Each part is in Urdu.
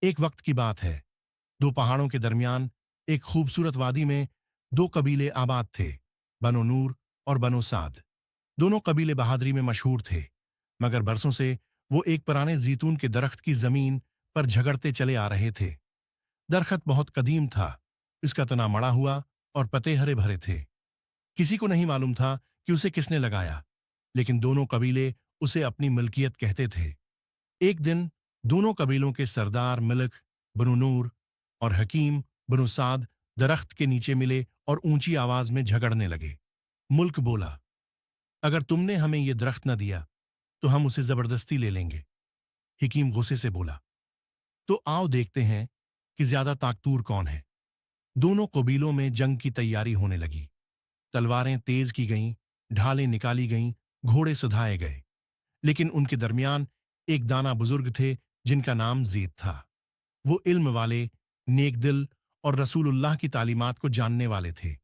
ایک وقت کی بات ہے، دو پہاڑوں کے درمیان ایک خوبصورت وادی میں دو قبیلے آباد تھے، بنو نور اور بنو سعد۔ دونوں قبیلے بہادری میں مشہور تھے، مگر برسوں سے وہ ایک پرانے زیتون کے درخت کی زمین پر جھگڑتے چلے آ رہے تھے۔ درخت بہت قدیم تھا، اس کا تنا مڑا ہوا اور پتے ہرے بھرے تھے۔ کسی کو نہیں معلوم تھا کہ اسے کس نے لگایا، لیکن دونوں قبیلے اسے اپنی ملکیت کہتے تھے۔ ایک دن دونوں قبیلوں کے سردار ملک بنو نور اور حکیم بنو سعد درخت کے نیچے ملے اور اونچی آواز میں جھگڑنے لگے۔ ملک بولا، اگر تم نے ہمیں یہ درخت نہ دیا تو ہم اسے زبردستی لے لیں گے۔ حکیم غصے سے بولا، تو آؤ دیکھتے ہیں کہ زیادہ طاقتور کون ہے۔ دونوں قبیلوں میں جنگ کی تیاری ہونے لگی۔ تلواریں تیز کی گئیں، ڈھالیں نکالی گئیں، گھوڑے سدھائے گئے، لیکن ان کے درمیان ایک دانا بزرگ تھے جن کا نام زید تھا۔ وہ علم والے، نیک دل اور رسول اللہ کی تعلیمات کو جاننے والے تھے۔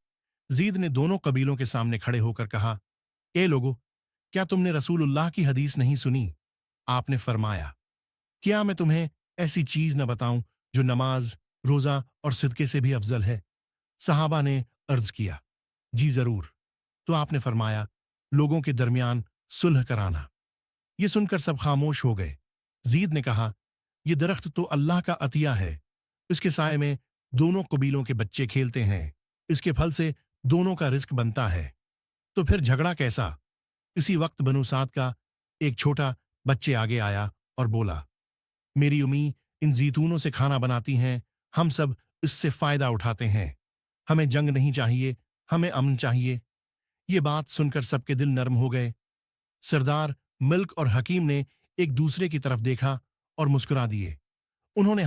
زید نے دونوں قبیلوں کے سامنے کھڑے ہو کر کہا، اے لوگو، کیا تم نے رسول اللہ کی حدیث نہیں سنی؟ آپ نے فرمایا، کیا میں تمہیں ایسی چیز نہ بتاؤں جو نماز، روزہ اور صدقے سے بھی افضل ہے؟ صحابہ نے عرض کیا، جی ضرور۔ تو آپ نے فرمایا، لوگوں کے درمیان صلح کرانا۔ یہ سن کر سب خاموش ہو گئے۔ زید نے کہا، یہ درخت تو اللہ کا عطیہ ہے، اس کے سائے میں دونوں قبیلوں کے بچے کھیلتے ہیں، اس کے پھل سے دونوں کا رزق بنتا ہے، تو پھر جھگڑا کیسا؟ اسی وقت بنو سعد کا ایک چھوٹا بچے آگے آیا اور بولا، میری امی ان زیتونوں سے کھانا بناتی ہیں، ہم سب اس سے فائدہ اٹھاتے ہیں، ہمیں جنگ نہیں چاہیے، ہمیں امن چاہیے۔ یہ بات سن کر سب کے دل نرم ہو گئے۔ سردار ملک اور حکیم نے ایک دوسرے کی طرف دیکھا اور مسکرا دیے۔ انہوں نے